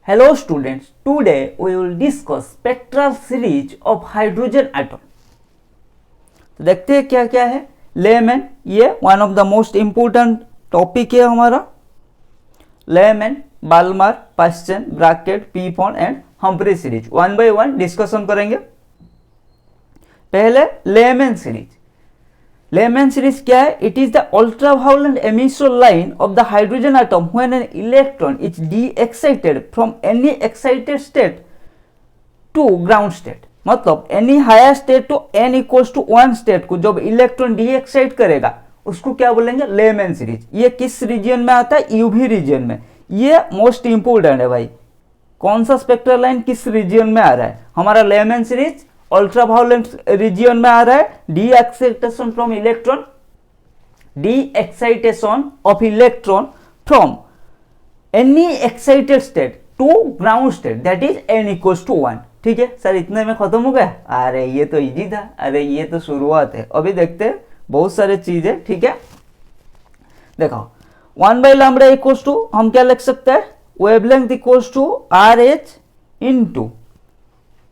Hello students, today we will discuss spectral series of hydrogen atom. तो देखते हैं क्या क्या है. लेमैन, ये one of the most important topic है हमारा. Lyman, Balmer, Paschen, Brackett, Pfund and Humphrey series one by one discussion करेंगे. पहले लेमैन सीरीज. लेमैन सीरीज क्या है? It is the ultraviolet emission line of the hydrogen atom when an electron is de-excited from any excited state to ground state. मतलब any higher state to n equals to 1 state को जब electron de excite करेगा उसको क्या बोलेंगे? Lyman series. ये किस reason में आता है? यूवी रीजन में. ये मोस्ट इंपोर्टेंट है भाई. कौन सा स्पेक्ट्रल लाइन किस रीजन में आ रहा है? हमारा लेमैन सीरीज अल्ट्रावायलेट रीजन में आ रहा है. De excitation from electron, de excitation of electron from any excited state to ground state, that is n equals to 1. ठीक है सर, इतने में खत्म हो गया? अरे ये तो इजी था. अरे ये तो शुरुआत है. अभी देखते हैं बहुत सारे चीजें. ठीक है, देखो 1 बाई लैम्ब्डा इक्वल्स टू हम क्या लिख सकते हैं? Wavelength equals to RH into,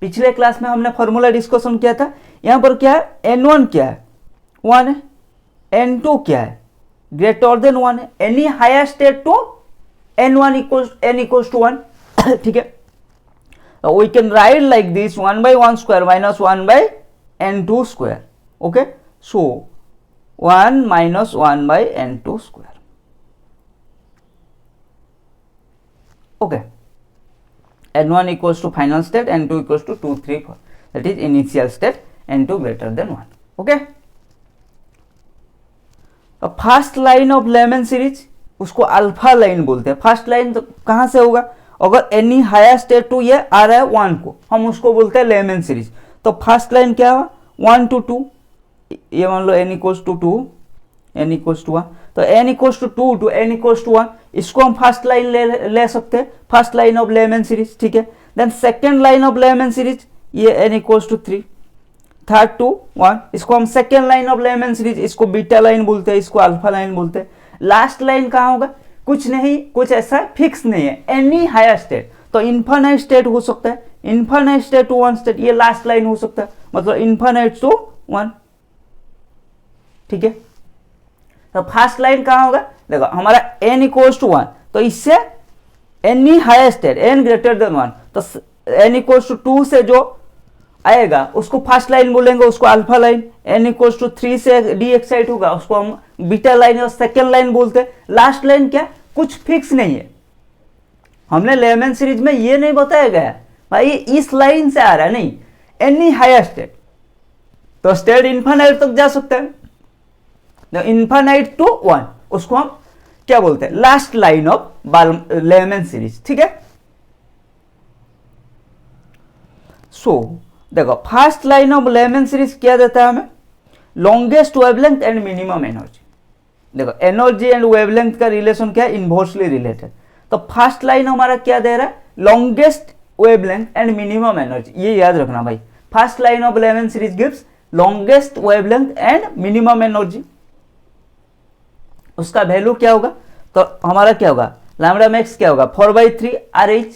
पिछले क्लास में हमने फॉर्मूला डिस्कशन किया था. यहां पर क्या है? N1 क्या है? 1 है. N2 क्या है? ग्रेटर देन 1 है. Any higher state to N1 equals to 1. ठीक है, we can write like this 1 by 1 square minus 1 by n2 square. Okay, so 1 minus 1 by n2 square. Okay, n1 equals to final state, n2 equals to 2 3 4, that is initial state, n2 greater than 1. Okay, तो first line of Lyman series उसको alpha line बोलते हैं. First line तो कहां से होगा? अगर any higher state to ये आ रहा है 1 को, हम उसको बोलते हैं लेमैन सीरीज. तो फर्स्ट लाइन क्या हुआ? 1 to 2, ये मान लो n equals to 2, n equals to 1. तो n equals to 2 to n equals to 1, इसको हम फर्स्ट लाइन ले सकते हैं, first line of Lyman series. ठीक है, then second line of Lyman series, ये n equals to 3, third to 1, इसको हम second line of Lyman series, इसको बीटा लाइन बोलते हैं, इसको अल्फा लाइन बोलते हैं. लास्ट लाइन कहाँ होगा? कुछ नहीं, कुछ ऐसा फिक्स नहीं है. एनी हायर स्टेट, तो इन्फानाइट स्टेट हो सकता है, इन्फानाइट स्टेट टू 1 स्टेट, ये लास्ट लाइन हो सकता है, मतलब इन्फानाइट टू 1. ठीक है, तो फर्स्ट लाइन कहां होगा? देखो हमारा n इक्वल्स टू 1, तो इससे any higher state n greater than 1, तो n इक्वल्स टू 2 से जो आएगा उसको फर्स्ट लाइन बोलेंगे, उसको alpha line. n equals to 3 से डी एक्साइट होगा, उसको हम बीटा लाइन और सेकेंड लाइन बोलते हैं. लास्ट लाइन क्या? कुछ फिक्स नहीं है. हमने लेमैन सीरीज में ये नहीं बताया गया भाई इस लाइन से आ रहा है, नहीं, एनी हायर स्टेट, तो स्टेट इन्फानाइट तक जा सकता है. इन्फानाइट टू 1, उसको हम क्या बोलते हैं? Last line of Lyman series. ठीक है, सो देखो first line of Lyman series क्या देता है हमें? Longest wavelength and minimum energy. देखो एनर्जी एंड वेवलेंथ का रिलेशन क्या है? Inversely related. तो फर्स्ट लाइन हमारा क्या दे रहा है? Longest wavelength and minimum energy. ये याद रखना भाई, first line of Lyman series gives longest wavelength and minimum energy. उसका वैल्यू क्या होगा? तो हमारा क्या होगा? लैम्ब्डा मैक्स क्या होगा? 4/3 RH.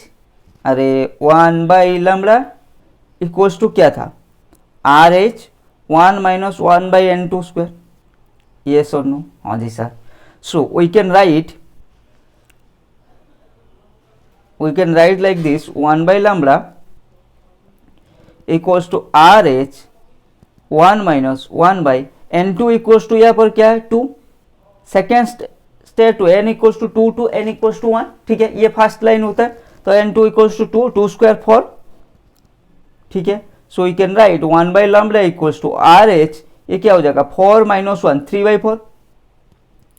अरे 1 बाई लैम्ब्डा इक्वल्स टू क्या था? RH 1 minus 1 by n2 square. Yes or no? हाँ जी sir. So we can write like this 1 by lambda equals to RH 1 minus 1 by n2 equals to यहाँ पर क्या है? 2. Second state to n equals to 2 to n equals to 1. ठीक है, ये first line होता है, तो n2 इक्वल्स टू 2, 2 स्क्वायर 4. ठीक है, so you can write 1 by lambda equals to RH, ये क्या हो जाएगा? 4 minus 1, 3/4.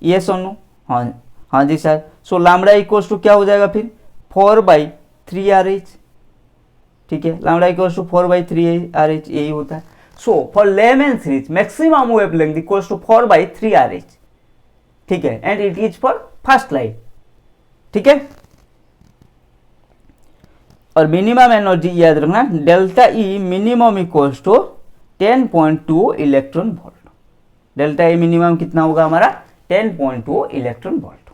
ये सुनो. हाँ जी sir. So lambda equals to क्या हो जाएगा फिर? 4/3 RH. ठीक है, लैम्ब्डा इक्वल्स टू 4/3 RH, यही होता है. So for Lyman series maximum wavelength equals to 4/3 RH. ठीक है, and it is for first line. ठीक है, और मिनिमम एनर्जी याद रखना, delta E minimum equals to 10.2 electron volt. Delta E minimum कितना होगा हमारा? 10.2 electron volt.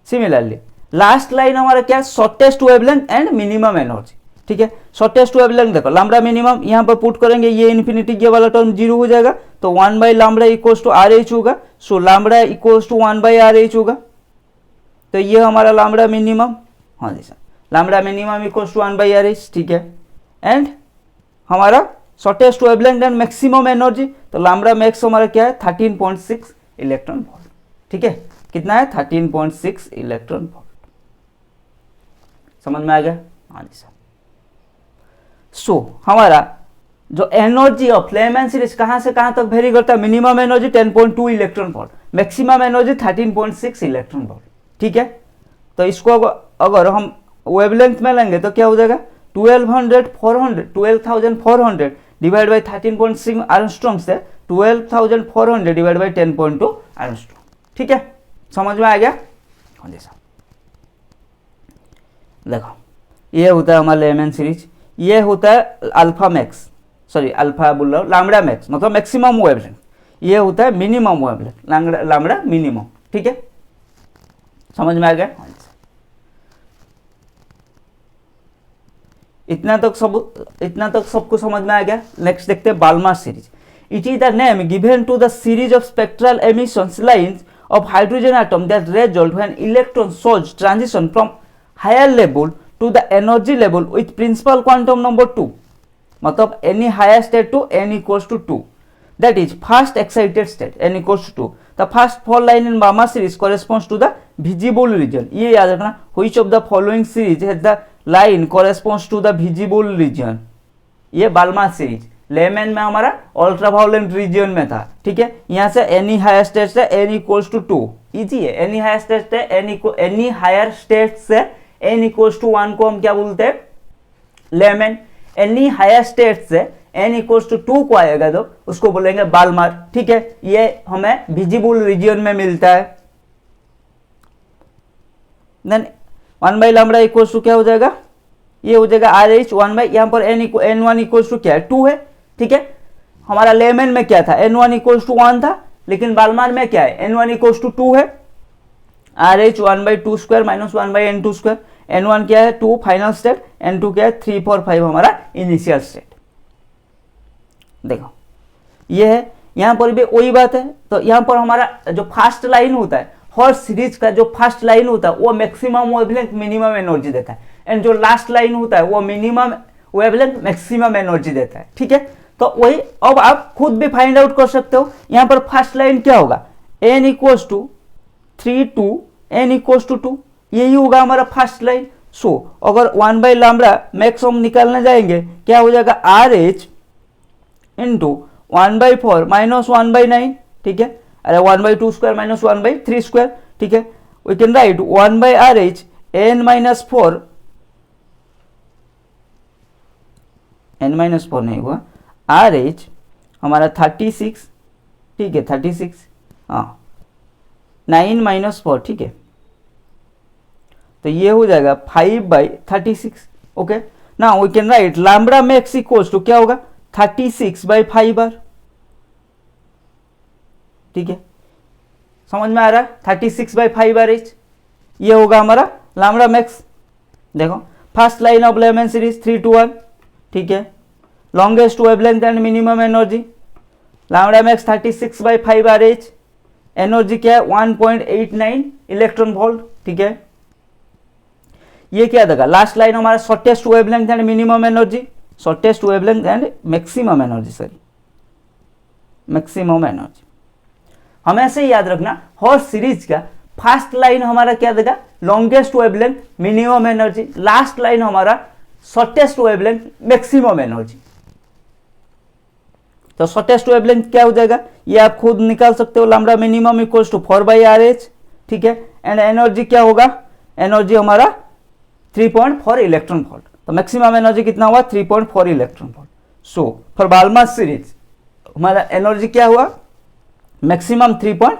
Similarly last line हमारा क्या है, shortest wavelength and minimum energy, ठीक है। शॉर्टेस्ट वेवलेंथ देखो लैम्ब्डा मिनिमम यहाँ पर पुट करेंगे, ये इन्फिनिटी ये वाला टर्म जीरो हो जाएगा, तो 1 by lambda equals to R H होगा। So lambda equals to 1 by R H होगा, तो ये हमारा लैम्ब्डा मिनिमम, हाँ जी sir, lambda minimum equals to 1 by R H, ठीक है। एंड हमारा shortest wavelength and maximum energy, तो लैम्ब्डा मैक्स हमारा क्या है 13.6 इलेक्ट्रॉन वोल्ट, ठीक है। कितना है 13.6 इलेक्ट्रॉन वोल्ट, समझ में आ गया, हाँ जी सर। सो हमारा जो एनर्जी ऑफ लेमैन सीरीज कहाँ से कहाँ तक वेरी करता है, minimum energy 10.2 electron volt, maximum energy 13.6 electron volt, ठीक है। तो इसको अगर हम वेवलेंथ में लेंगे तो क्या हो जाएगा 12,400 डिवाइड बाई 13.6 एंगस्ट्रॉम से 12,400 डिवाइड बाई 10.2 एंगस्ट्रॉम, ठीक है। समझ में आ गया, हाँ जी सर। देखो ये होता है हमारा लेमैन सीरीज, ये होता है अल्फा मैक्स, सॉरी अल्फा बोल रहा हूँ, लैम्ब्डा मैक्स मतलब मैक्सिमम वेवलेंथ, ये होता है मिनिमम वेवलेंथ, लैम्ब्डा मिनिमम, ठीक है। समझ में आ गया, इतना तक सबको समझ में आ गया। नेक्स्ट देखते हैं Balmer series. It is the name given to the series of spectral emissions lines of hydrogen atom that result when electron source transition from higher level to the energy level with principal quantum number 2, मतलब any higher state to n equals to 2, that is first excited state n equals to 2. The first four line in Balmer series corresponds to the visible region, ये याद रखना, which of the following series has the line corresponds to the visible region, ये Balmer series layman में हमारा अल्ट्रावायलेंट reason में था, ठीक है। यहाँ से एनी हायर स्टेट से n इक्वल्स टू 2, इजी है। एनी हायर स्टेट से एनी हायर स्टेट से n इक्वल्स टू 1 को हम क्या बोलते हैं, लेमैन। एनी हायर स्टेट से n इक्वल्स टू 2 को आएगा तो उसको बोलेंगे बाल्मर, ठीक है। ये हमें विजिबल रीजन में मिलता है। Then 1 by lambda equals to क्या हो जाएगा, ये हो जाएगा आर एच 1 बाई, यहाँ पर n1 इक्वल्स टू क्या है 2 है, ठीक है। हमारा लेमैन में क्या था n1 इक्वल्स टू 1 था, लेकिन बाल्मर में क्या है n1 इक्वल्स टू 2 है, R H 1 by 2 square minus 1 by n2 square, n1 क्या है 2 फाइनल स्टेट, n2 क्या है 3 4 5 हमारा इनिशियल स्टेट। देखो ये है, यहाँ पर भी वही बात है। तो यहाँ पर हमारा जो फर्स्ट लाइन होता है, हर सीरीज का जो फर्स्ट लाइन होता है वो मैक्सिमम वेवलेंथ मिनिमम एनर्जी देता है, एंड जो लास्ट लाइन होता है वो मिनिमम वेवलेंथ मैक्सिमम एनर्जी देता है, ठीक है। तो वही अब आप खुद भी फाइंड आउट कर सकते हो। यहाँ पर फर्स्ट लाइन क्या होगा, n equals to 3 2 n equals to 2, यही होगा हमारा फर्स्ट लाइन। सो अगर 1 बाई लैम्ब्डा मैक्स हम निकालने जाएंगे, क्या हो जाएगा R H into 1 by 4 minus 1 by 9, ठीक है। अरे 1 by 2 square minus 1 by 3 square, ठीक है। We can write 1 by R H n minus 4, n minus 4 नहीं हुआ, आर एच हमारा 36, ठीक है 36, हाँ 9 माइनस 4, ठीक है। तो ये हो जाएगा 5 by 36, okay. Now we can write lambda max equals to क्या होगा 36 बाई 5 बार, ठीक है। समझ में आ रहा है 36 बाई 5 बार एच, ये होगा हमारा लैम्ब्डा मैक्स। देखो first line of Lyman series 3 to 1, ठीक है। Longest wavelength and minimum energy, lambda max 36 by 5 R H, energy क्या है 1.89 इलेक्ट्रॉन वोल्ट, ठीक है। ये क्या देगा, लास्ट लाइन हमारा shortest wavelength and minimum energy, shortest wavelength and maximum energy, sorry maximum energy. हमेशा याद रखना हर सीरीज का फर्स्ट लाइन हमारा क्या देगा longest wavelength minimum energy, last line हमारा शॉर्टेस्ट वेवलेंथ मैक्सिमम एनर्जी। तो शॉर्टेस्ट वेवलेंथ क्या हो जाएगा, ये आप खुद निकाल सकते हो, lambda minimum equals to 4 by R H, ठीक है। एंड एनर्जी क्या होगा, एनर्जी हमारा 3.4 इलेक्ट्रॉन वोल्ट। तो मैक्सिमम एनर्जी कितना हुआ 3.4 electron volt. So for Balmer series हमारा एनर्जी क्या हुआ मैक्सिमम 3.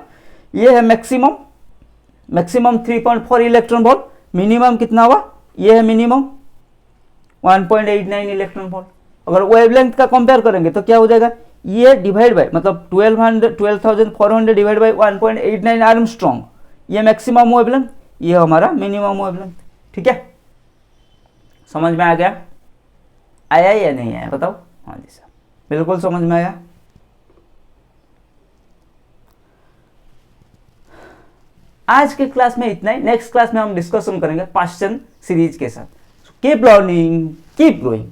ये है मैक्सिमम 3.4 इलेक्ट्रॉन वोल्ट, मिनिमम कितना हुआ, ये है मिनिमम 1.89 इलेक्ट्रॉन वोल्ट। अगर वेवलेंथ का कंपेयर करेंगे तो क्या हो जाएगा, ये डिवाइड बाय मतलब 12,400 डिवाइड बाय 1.89 आर्मस्ट्रॉन्ग, ये मैक्सिमम वेवलेंथ, ये हमारा मिनिमम वेवलेंथ। ठीक है, समझ में आ गया? आया या नहीं आया बताओ? हाँ जी सर, बिल्कुल समझ में आया। आज के क्लास में इतना ही। नेक्स्ट क्लास में हम डिस्कशन करेंगे क्वेश्चन सीरीज के साथ। Keep learning, keep growing.